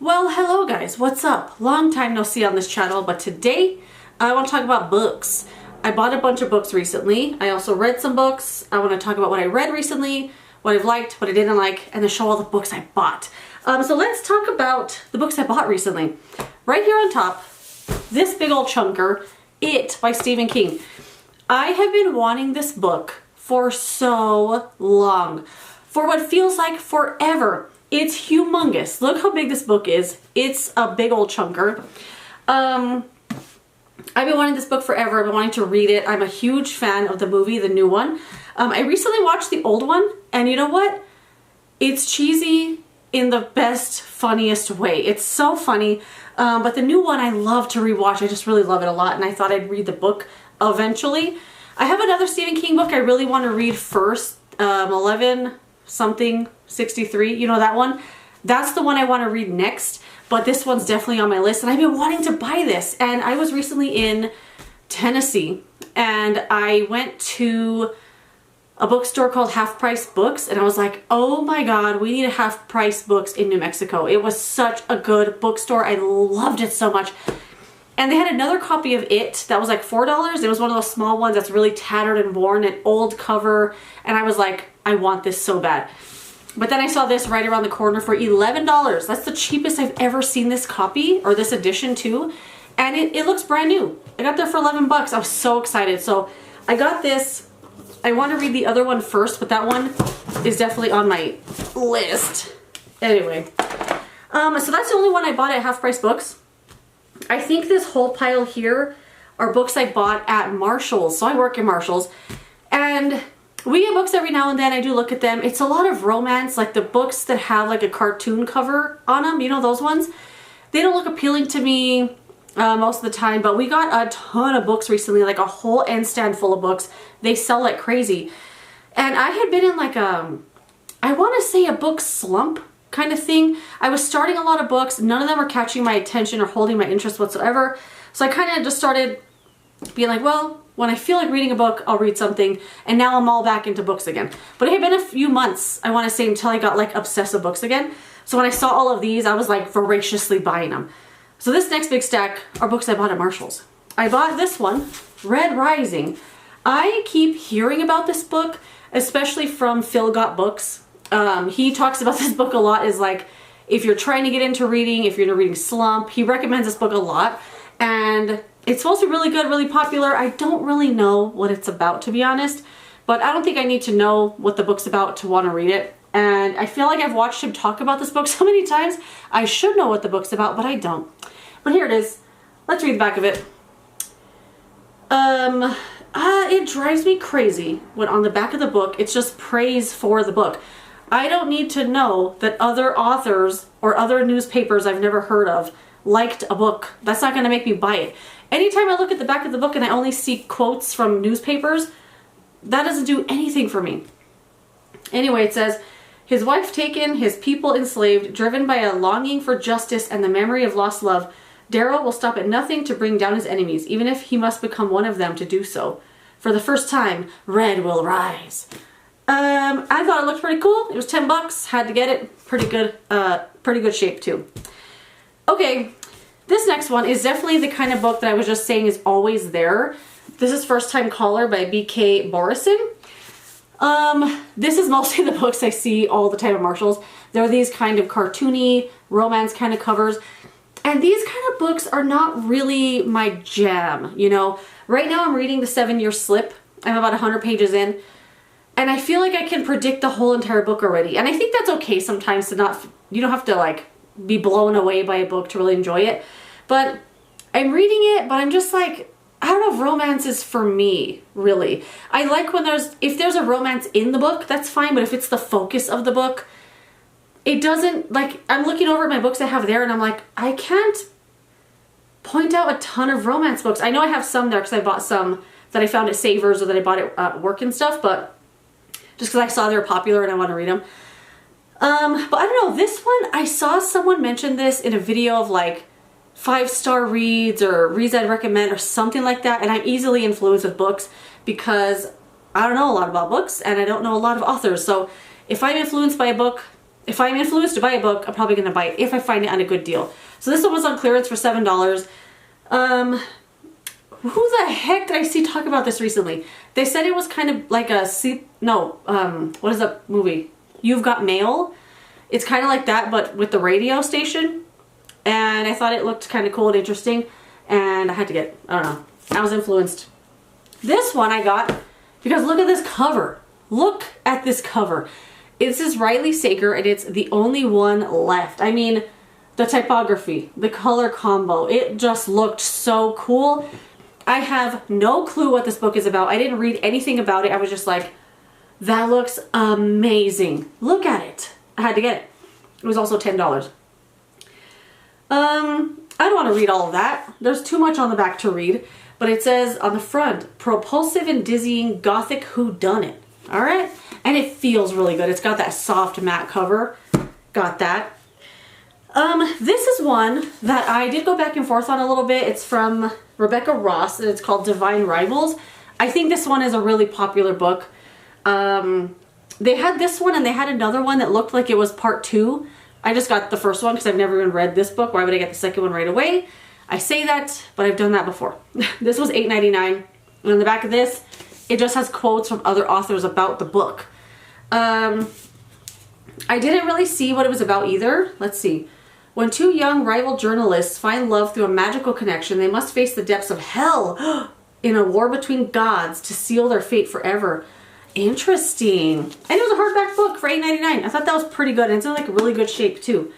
Well, hello guys, what's up? Long time no see on this channel, but today I want to talk about books. I bought a bunch of books recently. I also read some books. I want to talk about what I read recently, what I've liked, what I didn't like, and to show all the books I bought. So let's talk about the books I bought recently. Right here on top, this big old chunker, It by Stephen King. I have been wanting this book for so long. For what feels like forever. It's humongous. Look how big this book is. It's a big old chunker. I've been wanting this book forever. I've been wanting to read it. I'm a huge fan of the movie, the new one. I recently watched the old one, and you know what? It's cheesy in the best, funniest way. It's so funny, but the new one I love to rewatch. I just really love it a lot, and I thought I'd read the book eventually. I have another Stephen King book I really want to read first, 11 something 63, you know that one? That's the one I want to read next, but this one's definitely on my list, and I've been wanting to buy this. And I was recently in Tennessee, and I went to a bookstore called Half Price Books, and I was like, oh my god, we need a Half Price Books in New Mexico. It was such a good bookstore. I loved it so much. And they had another copy of It that was like $4. It was one of those small ones that's really tattered and worn, an old cover, and I was like, I want this so bad. But then I saw this right around the corner for $11. That's the cheapest I've ever seen this copy, or this edition too. And it looks brand new. I got there for 11 bucks. I was so excited. So I got this. I want to read the other one first, but that one is definitely on my list. Anyway, so that's the only one I bought at Half Price Books. I think this whole pile here are books I bought at Marshall's. So I work in Marshall's, and we get books every now and then. I do look at them. It's a lot of romance, like the books that have like a cartoon cover on them. You know those ones? They don't look appealing to me most of the time, but we got a ton of books recently, like a whole end stand full of books. They sell like crazy. And I had been in like I want to say a book slump kind of thing. I was starting a lot of books. None of them were catching my attention or holding my interest whatsoever. So I kind of just started being like, well, when I feel like reading a book, I'll read something. And now I'm all back into books again. But it had been a few months, I want to say, until I got like obsessed with books again. So when I saw all of these, I was like voraciously buying them. So this next big stack are books I bought at Marshall's. I bought this one, Red Rising. I keep hearing about this book, especially from Phil Got Books. He talks about this book a lot, is like, if you're trying to get into reading, if you're in a reading slump, he recommends this book a lot. And it's supposed to be really good, really popular. I don't really know what it's about, to be honest, but I don't think I need to know what the book's about to want to read it. And I feel like I've watched him talk about this book so many times. I should know what the book's about, but I don't. But here it is. Let's read the back of it. It drives me crazy when on the back of the book, it's just praise for the book. I don't need to know that other authors or other newspapers I've never heard of liked a book. That's not going to make me buy it. Anytime I look at the back of the book and I only see quotes from newspapers, that doesn't do anything for me. Anyway, it says, his wife taken, his people enslaved, driven by a longing for justice and the memory of lost love, Darrow will stop at nothing to bring down his enemies, even if he must become one of them to do so. For the first time, Red will rise. I thought it looked pretty cool. It was 10 bucks. Had to get it. Pretty good shape too. Okay, this next one is definitely the kind of book that I was just saying is always there. This is First Time Caller by B.K. Borison. This is mostly the books I see all the time at Marshall's. They're these kind of cartoony, romance kind of covers. And these kind of books are not really my jam, you know. Right now I'm reading The 7-Year Slip. I'm about 100 pages in. And I feel like I can predict the whole entire book already. And I think that's okay sometimes to not, you don't have to like be blown away by a book to really enjoy it. But I'm reading it, but I'm just like, I don't know if romance is for me, really. I like when if there's a romance in the book, that's fine. But if it's the focus of the book, it doesn't, like, I'm looking over at my books I have there and I'm like, I can't point out a ton of romance books. I know I have some there because I bought some that I found at Savers or that I bought at work and stuff, but just because I saw they were popular and I want to read them. But I don't know, this one, I saw someone mention this in a video of like 5-star reads or reads I'd recommend or something like that, and I'm easily influenced with books because I don't know a lot about books and I don't know a lot of authors. So if I'm influenced by a book, if I'm influenced to buy a book, I'm probably going to buy it if I find it on a good deal. So this one was on clearance for $7. Who the heck did I see talk about this recently? They said it was kind of like a what is that movie? You've Got Mail. It's kind of like that, but with the radio station. And I thought it looked kind of cool and interesting, and I had to get it. I don't know. I was influenced. This one I got because look at this cover. Look at this cover. This is Riley Sager, and it's the only one left. I mean, the typography, the color combo, it just looked so cool. I have no clue what this book is about. I didn't read anything about it. I was just like, that looks amazing. Look at it. I had to get it. It was also $10. I don't want to read all of that. There's too much on the back to read. But it says on the front, propulsive and dizzying gothic whodunit. All right? And it feels really good. It's got that soft matte cover. Got that. This is one that I did go back and forth on a little bit. It's from Rebecca Ross, and it's called Divine Rivals. I think this one is a really popular book. They had this one, and they had another one that looked like it was part 2. I just got the first one because I've never even read this book. Why would I get the second one right away? I say that, but I've done that before. This was $8.99. And on the back of this, it just has quotes from other authors about the book. I didn't really see what it was about either. Let's see. When two young rival journalists find love through a magical connection, they must face the depths of hell in a war between gods to seal their fate forever. Interesting. And it was a hardback book for $8.99. I thought that was pretty good. And it's in like really good shape too.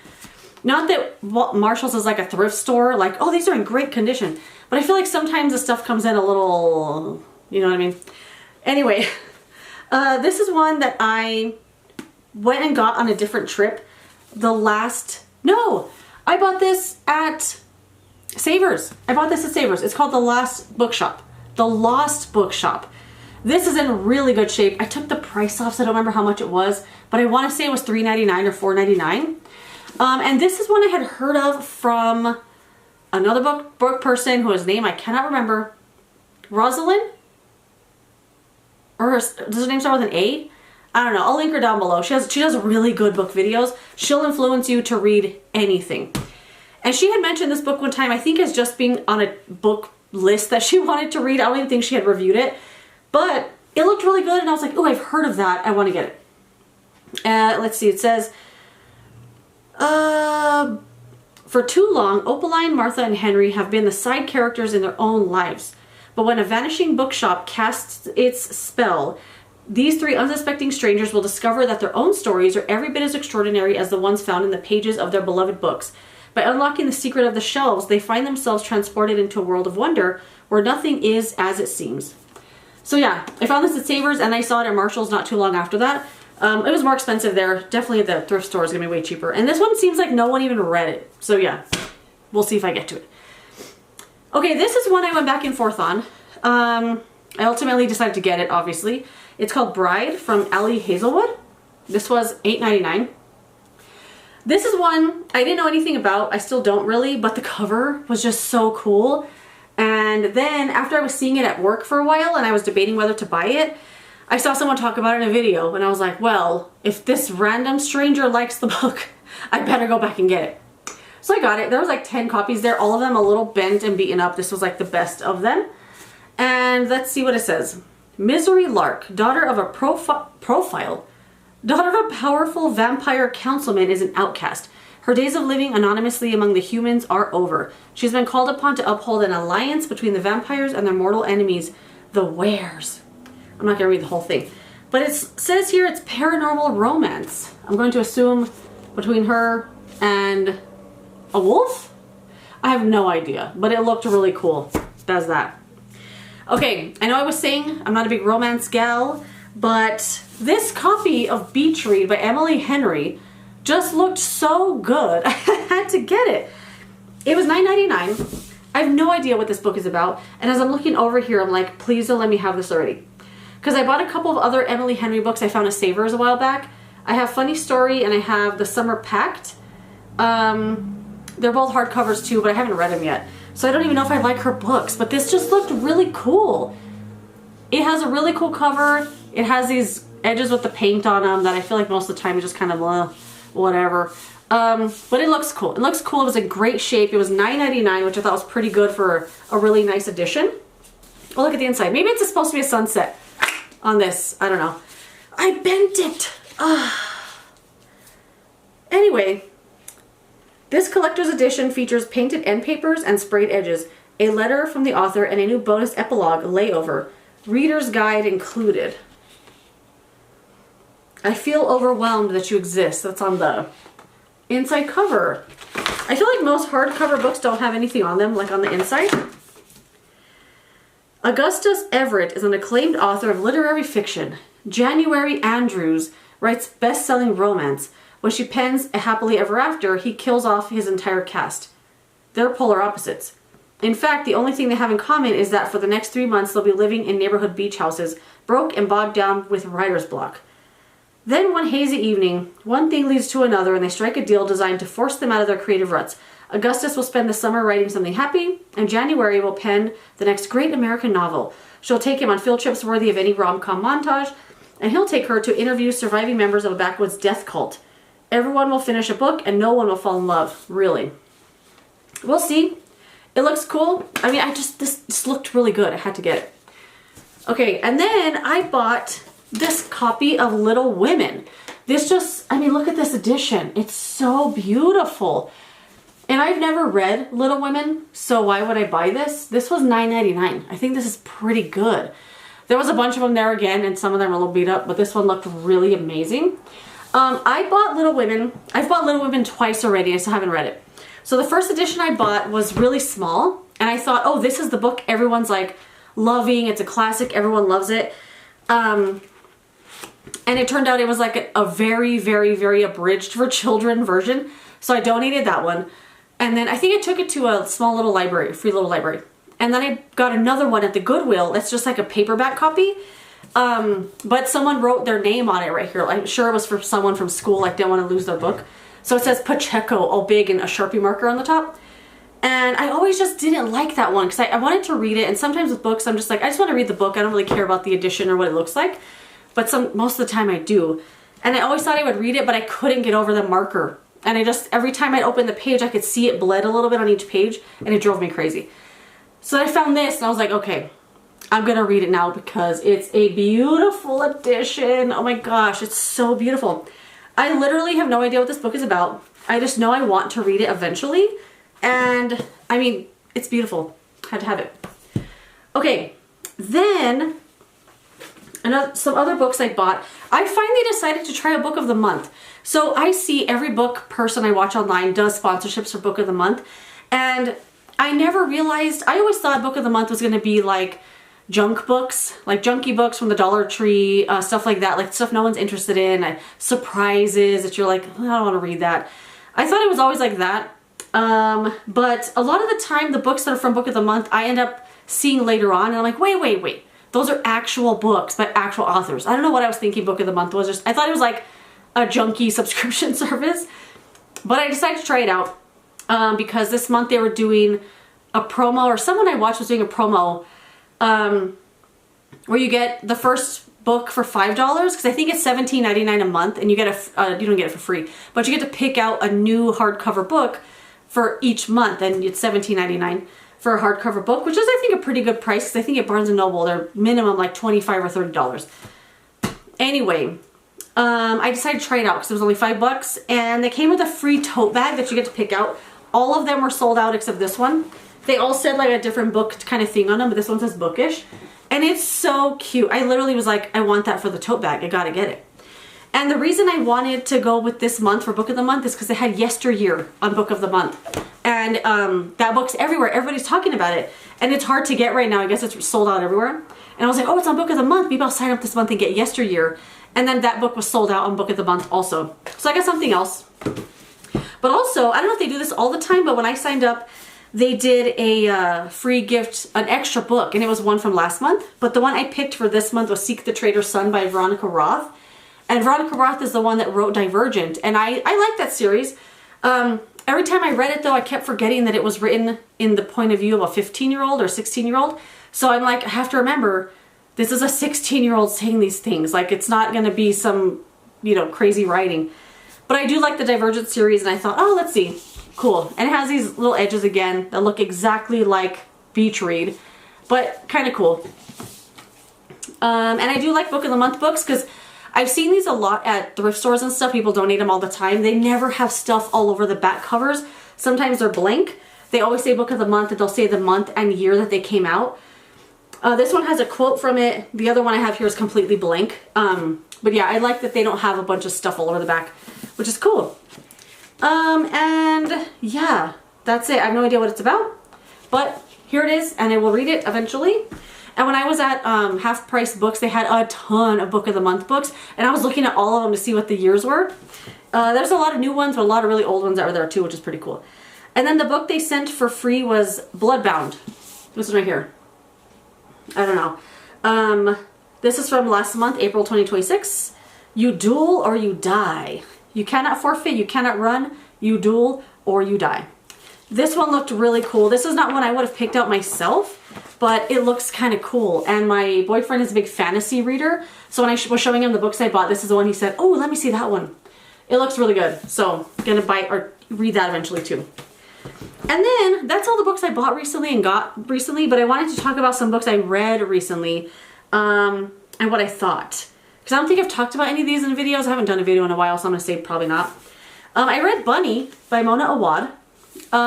Not that Marshall's is like a thrift store. Like, oh, these are in great condition. But I feel like sometimes the stuff comes in a little, you know what I mean? Anyway, this is one that I went and got on a different trip. I bought this at Savers. It's called The Lost Bookshop. The Lost Bookshop. This is in really good shape. I took the price off, so I don't remember how much it was, but I want to say it was $3.99 or $4.99. And this is one I had heard of from another book person whose name I cannot remember. Rosalind? Or does her name start with an A? I don't know. I'll link her down below. She does really good book videos. She'll influence you to read anything. And she had mentioned this book one time, I think as just being on a book list that she wanted to read. I don't even think she had reviewed it. But it looked really good, and I was like, oh, I've heard of that. I want to get it. Let's see. It says, for too long, Opaline, Martha, and Henry have been the side characters in their own lives. But when a vanishing bookshop casts its spell, these three unsuspecting strangers will discover that their own stories are every bit as extraordinary as the ones found in the pages of their beloved books. By unlocking the secret of the shelves, they find themselves transported into a world of wonder where nothing is as it seems. So yeah, I found this at Savers, and I saw it at Marshall's not too long after that. It was more expensive there. Definitely the thrift store is going to be way cheaper. And this one seems like no one even read it. So yeah, we'll see if I get to it. Okay, this is one I went back and forth on. I ultimately decided to get it, obviously. It's called Bride from Ali Hazelwood. This was $8.99. This is one I didn't know anything about. I still don't really, but the cover was just so cool. And then after I was seeing it at work for a while and I was debating whether to buy it, I saw someone talk about it in a video, and I was like, well, if this random stranger likes the book, I better go back and get it. So I got it. There was like 10 copies there, all of them a little bent and beaten up. This was like the best of them. And let's see what it says. Misery Lark, daughter of a powerful vampire councilman, is an outcast. Her days of living anonymously among the humans are over. She's been called upon to uphold an alliance between the vampires and their mortal enemies, the Wares. I'm not going to read the whole thing. But it says here it's paranormal romance. I'm going to assume between her and a wolf? I have no idea, but it looked really cool. That's that. Okay, I know I was saying I'm not a big romance gal, but this copy of Beach Read by Emily Henry just looked so good. I had to get it. It was $9.99. I have no idea what this book is about, and as I'm looking over here, I'm like, please don't let me have this already. Because I bought a couple of other Emily Henry books I found at Savers a while back. I have Funny Story and I have The Summer Pact. They're both hardcovers too, but I haven't read them yet. So I don't even know if I like her books, but this just looked really cool. It has a really cool cover. It has these edges with the paint on them that I feel like most of the time is just kind of whatever. But it looks cool. It looks cool. It was in great shape. It was $9.99, which I thought was pretty good for a really nice edition. Oh, look at the inside. Maybe it's supposed to be a sunset on this. I don't know. I bent it. Anyway, this collector's edition features painted end papers and sprayed edges, a letter from the author, and a new bonus epilogue, Layover. Reader's guide included. I feel overwhelmed that you exist. That's on the inside cover. I feel like most hardcover books don't have anything on them, like on the inside. Augustus Everett is an acclaimed author of literary fiction. January Andrews writes best-selling romance. When she pens A Happily Ever After, he kills off his entire cast. They're polar opposites. In fact, the only thing they have in common is that for the next 3 months they'll be living in neighborhood beach houses, broke and bogged down with writer's block. Then one hazy evening, one thing leads to another and they strike a deal designed to force them out of their creative ruts. Augustus will spend the summer writing something happy, and January will pen the next great American novel. She'll take him on field trips worthy of any rom-com montage, and he'll take her to interview surviving members of a backwoods death cult. Everyone will finish a book and no one will fall in love, really. We'll see. It looks cool. I mean, this looked really good. I had to get it. Okay, and then I bought this copy of Little Women. I mean, look at this edition. It's so beautiful. And I've never read Little Women, so why would I buy this? This was $9.99. I think this is pretty good. There was a bunch of them there again, and some of them are a little beat up, but this one looked really amazing. I bought Little Women. I've bought Little Women twice already. I still haven't read it. So the first edition I bought was really small, and I thought, oh, this is the book everyone's like loving. It's a classic. Everyone loves it. And it turned out it was like a very, very, very abridged for children version. So I donated that one. And then I think I took it to a small little library, free little library. And then I got another one at the Goodwill. That's just like a paperback copy. But someone wrote their name on it right here. I'm sure it was for someone from school, like didn't want to lose their book. So it says Pacheco all big and a Sharpie marker on the top. And I always just didn't like that one because I wanted to read it. And sometimes with books, I'm just like, I just want to read the book. I don't really care about the edition or what it looks like. But most of the time I do. And I always thought I would read it, but I couldn't get over the marker. And every time I'd open the page, I could see it bled a little bit on each page, and it drove me crazy. So I found this, and I was like, okay, I'm gonna read it now because it's a beautiful edition. Oh my gosh, it's so beautiful. I literally have no idea what this book is about. I just know I want to read it eventually. And I mean, it's beautiful. Had to have it. Okay, then some other books I bought. I finally decided to try a book of the month. So I see every book person I watch online does sponsorships for book of the month. And I never realized, I always thought book of the month was going to be like junk books, like junky books from the Dollar Tree, stuff like that, like stuff no one's interested in, surprises that you're like, I don't want to read that. I thought it was always like that. But a lot of the time the books that are from book of the month, I end up seeing later on and I'm like, wait. Those are actual books by actual authors. I don't know what I was thinking book of the month was. I thought it was like a junky subscription service. But I decided to try it out because this month they were doing a promo, or someone I watched was doing a promo where you get the first book for $5 because I think it's $17.99 a month, and you get you don't get it for free, but you get to pick out a new hardcover book for each month, and it's $17.99 for a hardcover book, which is I think a pretty good price because I think at Barnes & Noble they're minimum like $25 or $30. Anyway, I decided to try it out because it was only $5 and they came with a free tote bag that you get to pick out. All of them were sold out except this one. They all said like a different book kind of thing on them, but this one says bookish. And it's so cute. I literally was like, I want that for the tote bag. I gotta get it. And the reason I wanted to go with this month for book of the month is because they had Yesteryear on book of the month. And that book's everywhere. Everybody's talking about it. And it's hard to get right now. I guess it's sold out everywhere. And I was like, oh, it's on book of the month. Maybe I'll sign up this month and get Yesteryear. And then that book was sold out on book of the month also. So I got something else. But also, I don't know if they do this all the time, but when I signed up, they did a free gift, an extra book, and it was one from last month. But the one I picked for this month was Seek the Traitor's Son by Veronica Roth. And Veronica Roth is the one that wrote Divergent. And I like that series. Every time I read it, though, I kept forgetting that it was written in the point of view of a 15-year-old or 16-year-old. So I'm like, I have to remember, this is a 16-year-old saying these things. Like, it's not going to be some, crazy writing. But I do like the Divergent series, and I thought, oh, let's see. Cool. And it has these little edges again that look exactly like Beach Read, but kind of cool. And I do like Book of the Month books because I've seen these a lot at thrift stores and stuff. People donate them all the time. They never have stuff all over the back covers. Sometimes they're blank. They always say Book of the Month, and they'll say the month and year that they came out. This one has a quote from it. The other one I have here is completely blank. But yeah, I like that they don't have a bunch of stuff all over the back, which is cool. And yeah, that's it. I have no idea what it's about, but here it is, and I will read it eventually. And when I was at Half Price Books, they had a ton of Book of the Month books, and I was looking at all of them to see what the years were. There's a lot of new ones, but a lot of really old ones that were there too, which is pretty cool. And then the book they sent for free was Bloodbound. This one right here. I don't know. This is from last month, April 2026. You duel or you die. You cannot forfeit, you cannot run, you duel or you die. This one looked really cool. This is not one I would have picked out myself, but it looks kind of cool. And my boyfriend is a big fantasy reader, so when I was showing him the books I bought, this is the one he said, oh, let me see that one. It looks really good, so I'm gonna buy or read that eventually too. And then that's all the books I bought recently and got recently, but I wanted to talk about some books I read recently and what I thought. Because I don't think I've talked about any of these in videos. I haven't done a video in a while, so I'm going to say probably not. I read Bunny by Mona Awad.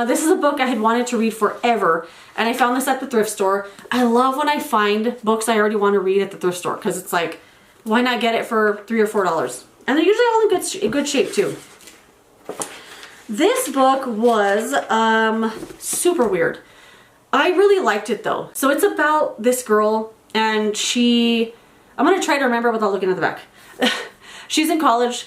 This is a book I had wanted to read forever, and I found this at the thrift store. I love when I find books I already want to read at the thrift store, because it's like, why not get it for $3 or $4? And they're usually all in good shape too. This book was super weird. I really liked it though. So it's about this girl, and I'm gonna try to remember without looking at the back. She's in college,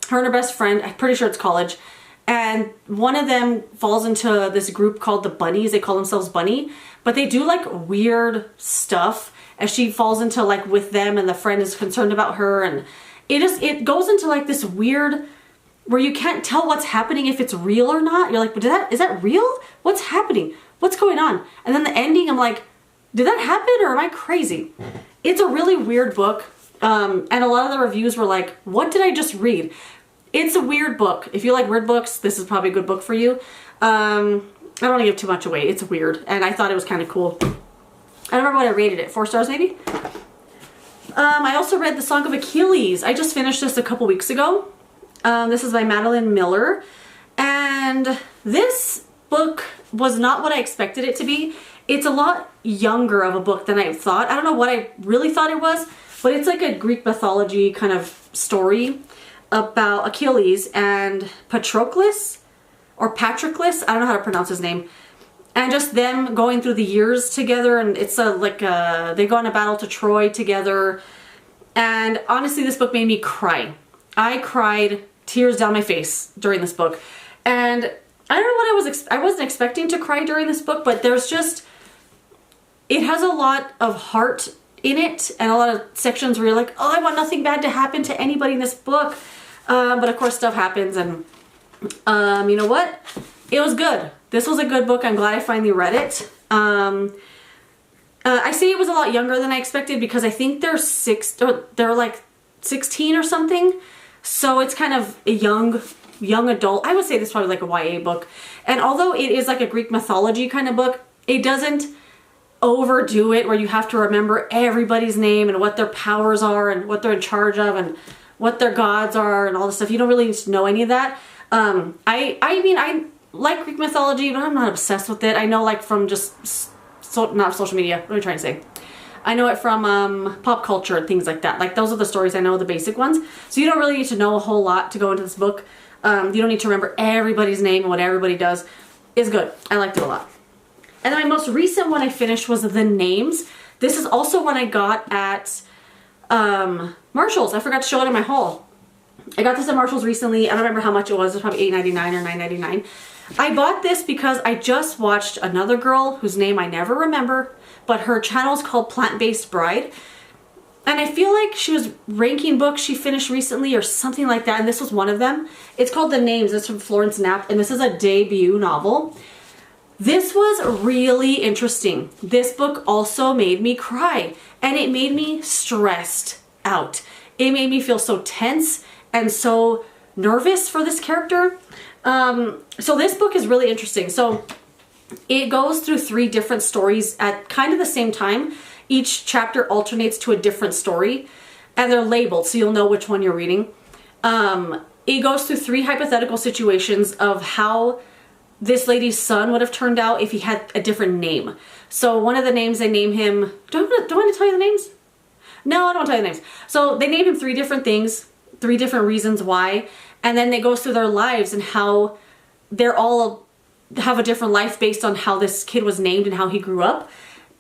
her and her best friend, I'm pretty sure it's college, and one of them falls into this group called the Bunnies. They call themselves Bunny, but they do like weird stuff, and she falls into like with them, and the friend is concerned about her, and it goes into like this weird where you can't tell what's happening, if it's real or not. You're like, but is that real? What's happening? What's going on? And then the ending, I'm like, did that happen or am I crazy? It's a really weird book. And a lot of the reviews were like, what did I just read? It's a weird book. If you like weird books, this is probably a good book for you. I don't want to give too much away. It's weird. And I thought it was kind of cool. I don't remember what I rated it. 4 stars maybe? I also read The Song of Achilles. I just finished this a couple weeks ago. This is by Madeline Miller, and this book was not what I expected it to be. It's a lot younger of a book than I thought. I don't know what I really thought it was, but it's like a Greek mythology kind of story about Achilles and Patroclus, or Patroclus, I don't know how to pronounce his name, and just them going through the years together, and it's they go on a battle to Troy together, and honestly this book made me cry. I cried tears down my face during this book, and I don't know what I wasn't expecting to cry during this book, but there's just, it has a lot of heart in it, and a lot of sections where you're like, oh, I want nothing bad to happen to anybody in this book, but of course stuff happens, and you know what, it was good. This was a good book. I'm glad I finally read it. I say it was a lot younger than I expected because I think they're like 16 or something. So it's kind of a young adult. I would say this is probably like a YA book. And although it is like a Greek mythology kind of book, it doesn't overdo it where you have to remember everybody's name and what their powers are and what they're in charge of and what their gods are and all this stuff. You don't really need to know any of that. I mean, I like Greek mythology, but I'm not obsessed with it. I know like from just, not social media, what am I trying to say? I know it from pop culture and things like that. Like those are the stories I know, the basic ones. So you don't really need to know a whole lot to go into this book. You don't need to remember everybody's name and what everybody does. It's good. I liked it a lot. And then my most recent one I finished was The Names. This is also one I got at Marshalls. I forgot to show it in my haul. I got this at Marshalls recently. I don't remember how much it was. It was probably $8.99 or $9.99. I bought this because I just watched another girl whose name I never remember, but her channel is called Plant-Based Bride. And I feel like she was ranking books she finished recently or something like that, and this was one of them. It's called The Names. It's from Florence Knapp, and this is a debut novel. This was really interesting. This book also made me cry, and it made me stressed out. It made me feel so tense and so nervous for this character. So this book is really interesting. So it goes through 3 different stories at kind of the same time. Each chapter alternates to a different story, and they're labeled so you'll know which one you're reading. It goes through 3 hypothetical situations of how this lady's son would have turned out if he had a different name. So one of the names they name him, do I want to tell you the names? No, I don't want to tell you the names. So they name him 3 different things, 3 different reasons why, and then it goes through their lives and how they're all have a different life based on how this kid was named and how he grew up.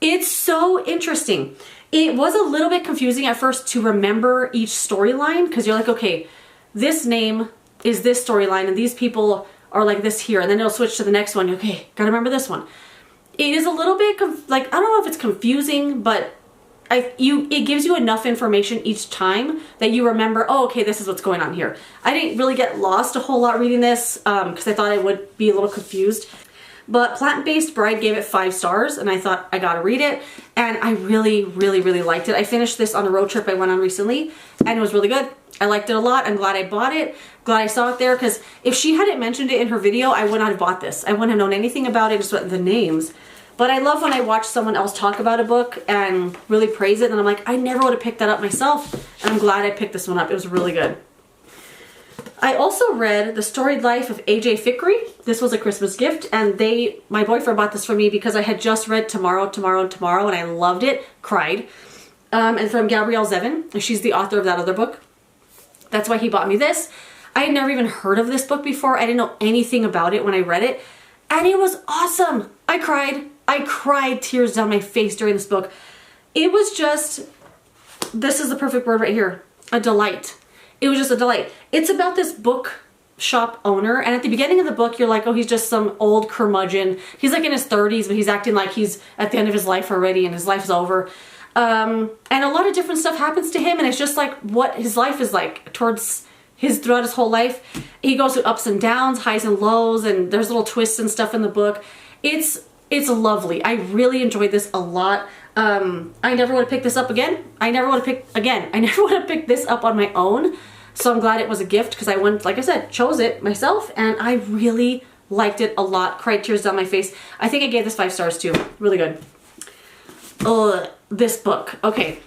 It's so interesting. It was a little bit confusing at first to remember each storyline, because you're like, okay, this name is this storyline and these people are like this here, and then it'll switch to the next one. Okay, gotta remember this one. It is a little bit like, I don't know if it's confusing, but it gives you enough information each time that you remember, oh, okay, this is what's going on here. I didn't really get lost a whole lot reading this because I thought I would be a little confused. But Plant-Based Bride gave it 5 stars, and I thought I gotta read it, and I really, really, really liked it. I finished this on a road trip I went on recently, and it was really good. I liked it a lot. I'm glad I bought it. Glad I saw it there, because if she hadn't mentioned it in her video, I would not have bought this. I wouldn't have known anything about it, just the names. But I love when I watch someone else talk about a book and really praise it, and I'm like, I never would have picked that up myself, and I'm glad I picked this one up. It was really good. I also read The Storied Life of A.J. Fikry. This was a Christmas gift, and my boyfriend bought this for me because I had just read Tomorrow, Tomorrow, Tomorrow, and I loved it, cried. And from Gabrielle Zevin, she's the author of that other book. That's why he bought me this. I had never even heard of this book before. I didn't know anything about it when I read it, and it was awesome. I cried tears down my face during this book. It was just, this is the perfect word right here, a delight. It was just a delight. It's about this book shop owner, and at the beginning of the book you're like, oh, he's just some old curmudgeon. He's like in his 30s, but he's acting like he's at the end of his life already and his life's over. And a lot of different stuff happens to him, and it's just like what his life is like throughout his whole life. He goes through ups and downs, highs and lows, and there's little twists and stuff in the book. It's lovely. I really enjoyed this a lot. I never would have picked this up again. I never would have picked this up on my own. So I'm glad it was a gift, because I went, like I said, chose it myself, and I really liked it a lot. Cried tears down my face. I think I gave this 5 stars too. Really good. Oh, this book. Okay.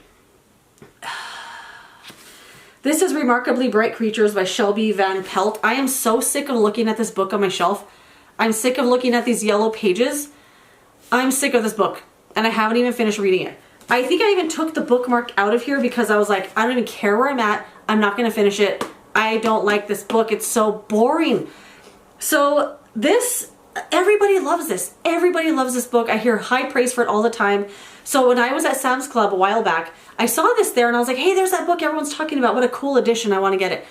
This is Remarkably Bright Creatures by Shelby Van Pelt. I am so sick of looking at this book on my shelf. I'm sick of looking at these yellow pages. I'm sick of this book, and I haven't even finished reading it. I think I even took the bookmark out of here because I was like, I don't even care where I'm at. I'm not going to finish it. I don't like this book. It's so boring. So this, everybody loves this. Everybody loves this book. I hear high praise for it all the time. So when I was at Sam's Club a while back, I saw this there and I was like, hey, there's that book everyone's talking about. What a cool edition. I want to get it.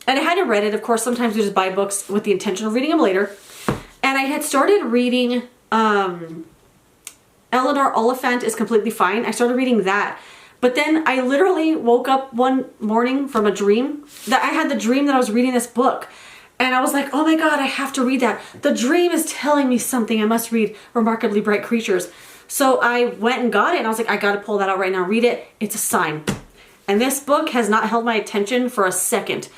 And I hadn't read it. Of course, sometimes we just buy books with the intention of reading them later. And I had started reading Eleanor Oliphant is Completely Fine. I started reading that. But then I literally woke up one morning from a dream that I had the dream that I was reading this book. And I was like, oh my God, I have to read that. The dream is telling me something. I must read Remarkably Bright Creatures. So I went and got it, and I was like, I got to pull that out right now, read it. It's a sign. And this book has not held my attention for a second.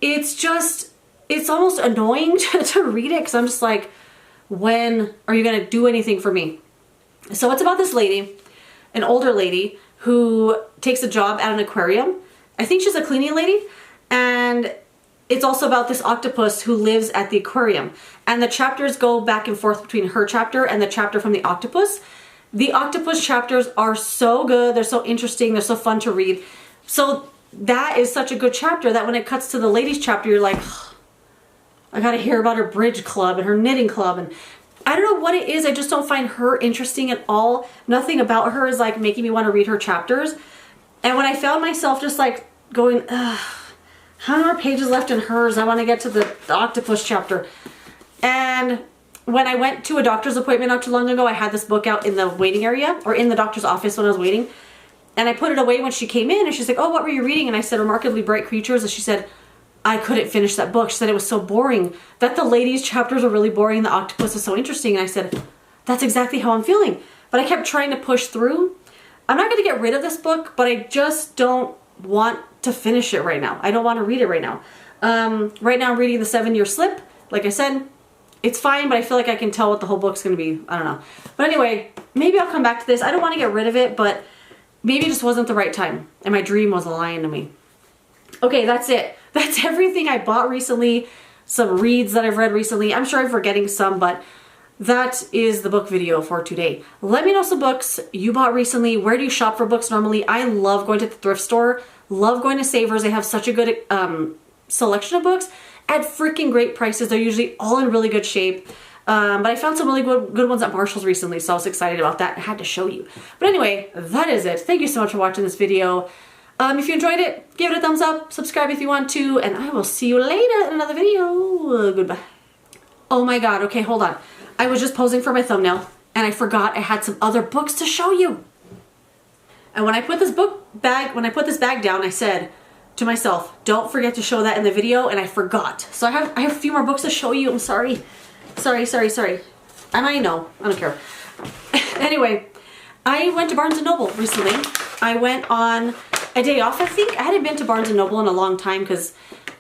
It's almost annoying to read it, because I'm just like, when are you going to do anything for me? So it's about this lady, an older lady, who takes a job at an aquarium. I think she's a cleaning lady, and it's also about this octopus who lives at the aquarium. And the chapters go back and forth between her chapter and the chapter from the octopus. The octopus chapters are so good, they're so interesting, they're so fun to read. So that is such a good chapter that when it cuts to the ladies chapter, you're like, I gotta hear about her bridge club and her knitting club, and I don't know what it is. I just don't find her interesting at all. Nothing about her is like making me want to read her chapters. And when I found myself just like going, ugh, how many more pages left in hers? I want to get to the octopus chapter. And when I went to a doctor's appointment not too long ago, I had this book out in the waiting area, or in the doctor's office when I was waiting. And I put it away when she came in, and she's like, oh, what were you reading? And I said, Remarkably Bright Creatures. And she said, I couldn't finish that book. She said it was so boring, that the ladies' chapters were really boring and the octopus was so interesting. And I said, that's exactly how I'm feeling. But I kept trying to push through. I'm not going to get rid of this book, but I just don't want to finish it right now. I don't want to read it right now. Right now I'm reading The 7-Year Slip. Like I said, it's fine, but I feel like I can tell what the whole book's going to be. I don't know. But anyway, maybe I'll come back to this. I don't want to get rid of it, but maybe it just wasn't the right time. And my dream was lying to me. Okay, that's it. That's everything I bought recently. Some reads that I've read recently. I'm sure I'm forgetting some, but that is the book video for today. Let me know some books you bought recently. Where do you shop for books normally? I love going to the thrift store. Love going to Savers. They have such a good selection of books at freaking great prices. They're usually all in really good shape. But I found some really good ones at Marshall's recently, so I was excited about that. I had to show you. But anyway, that is it. Thank you so much for watching this video. If you enjoyed it, give it a thumbs up, subscribe if you want to, and I will see you later in another video. Goodbye. Oh my god, okay, hold on. I was just posing for my thumbnail, and I forgot I had some other books to show you. And when I put this bag down, I said to myself, don't forget to show that in the video, and I forgot. So I have a few more books to show you. I'm sorry. Sorry. I might know. I don't care. Anyway, I went to Barnes & Noble recently. I went on a day off, I think. I hadn't been to Barnes & Noble in a long time because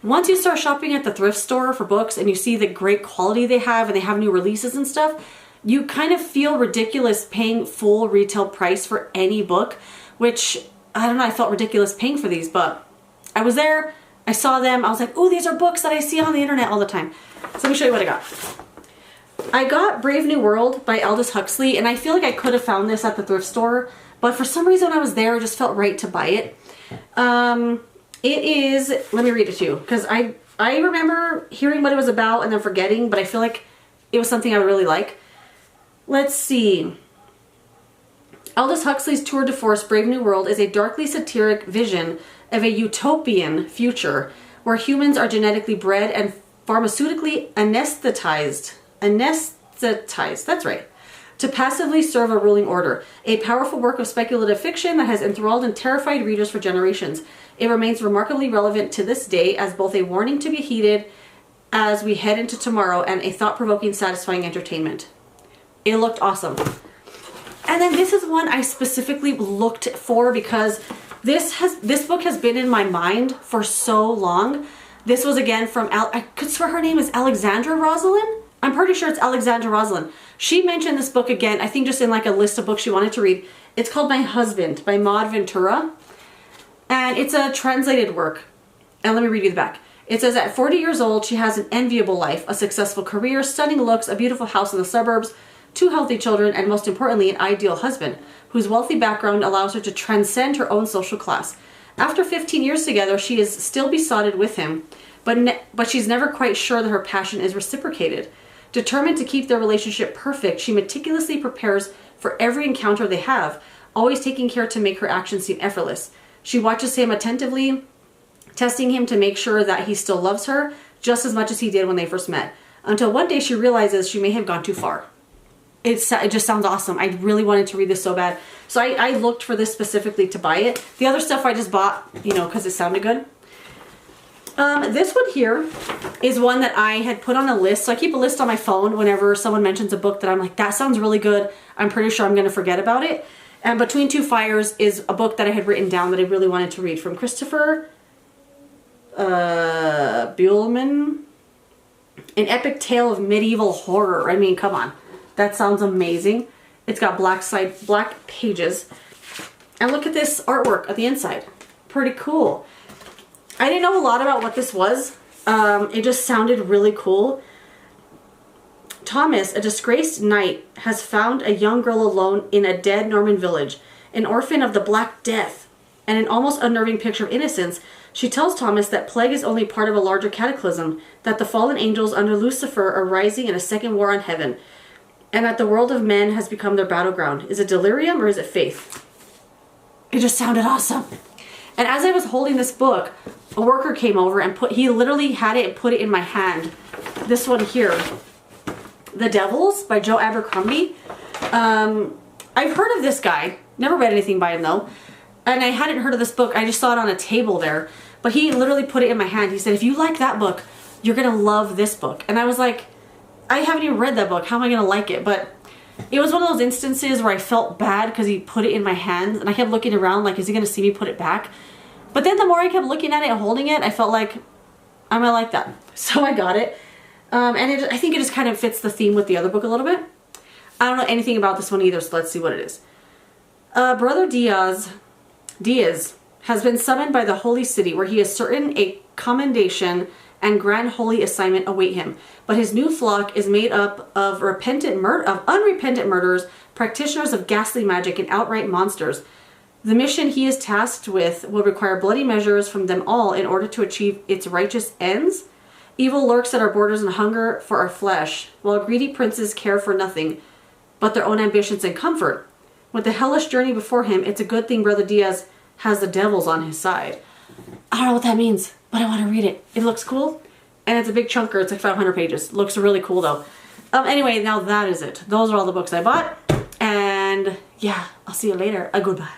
once you start shopping at the thrift store for books and you see the great quality they have and they have new releases and stuff, you kind of feel ridiculous paying full retail price for any book, which, I don't know, I felt ridiculous paying for these, but I was there, I saw them, I was like, oh, these are books that I see on the internet all the time. So let me show you what I got. I got Brave New World by Aldous Huxley, and I feel like I could have found this at the thrift store, but for some reason when I was there, it just felt right to buy it. It is, let me read it to you, because I remember hearing what it was about and then forgetting, but I feel like it was something I would really like. Let's see. Aldous Huxley's tour de force, Brave New World, is a darkly satiric vision of a utopian future where humans are genetically bred and pharmaceutically anesthetized, that's right, to passively serve a ruling order. A powerful work of speculative fiction that has enthralled and terrified readers for generations. It remains remarkably relevant to this day as both a warning to be heeded as we head into tomorrow and a thought-provoking, satisfying entertainment. It looked awesome. And then this is one I specifically looked for because this book has been in my mind for so long. This was again from, I could swear her name is Alexandra Rosalind. I'm pretty sure it's Alexandra Rosalind. She mentioned this book again, I think just in like a list of books she wanted to read. It's called My Husband by Maud Ventura. And it's a translated work. And let me read you the back. It says at 40 years old, she has an enviable life, a successful career, stunning looks, a beautiful house in the suburbs, 2 healthy children, and most importantly, an ideal husband, whose wealthy background allows her to transcend her own social class. After 15 years together, she is still besotted with him, but she's never quite sure that her passion is reciprocated. Determined to keep their relationship perfect, she meticulously prepares for every encounter they have, always taking care to make her actions seem effortless. She watches him attentively, testing him to make sure that he still loves her just as much as he did when they first met, until one day she realizes she may have gone too far. It just sounds awesome. I really wanted to read this so bad. So I looked for this specifically to buy it. The other stuff I just bought, you know, because it sounded good. This one here is one that I had put on a list. So I keep a list on my phone whenever someone mentions a book that I'm like, that sounds really good. I'm pretty sure I'm going to forget about it. And Between Two Fires is a book that I had written down that I really wanted to read from Christopher Buehlman. An epic tale of medieval horror. I mean, come on. That sounds amazing. It's got black pages. And look at this artwork at the inside. Pretty cool. I didn't know a lot about what this was. It just sounded really cool. Thomas, a disgraced knight, has found a young girl alone in a dead Norman village, an orphan of the Black Death, and an almost unnerving picture of innocence. She tells Thomas that plague is only part of a larger cataclysm, that the fallen angels under Lucifer are rising in a second war on heaven, and that the world of men has become their battleground. Is it delirium or is it faith? It just sounded awesome. And as I was holding this book, a worker came over and he literally had it and put it in my hand. This one here, The Devils by Joe Abercrombie. I've heard of this guy. Never read anything by him though. And I hadn't heard of this book. I just saw it on a table there. But he literally put it in my hand. He said, if you like that book, you're going to love this book. And I was like, I haven't even read that book. How am I going to like it? But it was one of those instances where I felt bad because he put it in my hands. And I kept looking around like, is he going to see me put it back? But then the more I kept looking at it and holding it, I felt like I might like that. So I got it. And I think it just kind of fits the theme with the other book a little bit. I don't know anything about this one either, so let's see what it is. Brother Diaz has been summoned by the Holy City, where he is certain a commendation and grand holy assignment await him. But his new flock is made up of unrepentant murderers, practitioners of ghastly magic, and outright monsters. The mission he is tasked with will require bloody measures from them all in order to achieve its righteous ends. Evil lurks at our borders and hunger for our flesh, while greedy princes care for nothing but their own ambitions and comfort. With the hellish journey before him, it's a good thing Brother Diaz has the devils on his side. I don't know what that means, but I want to read it. It looks cool, and it's a big chunker. It's like 500 pages. Looks really cool, though. Anyway, now that is it. Those are all the books I bought, and yeah, I'll see you later. Goodbye.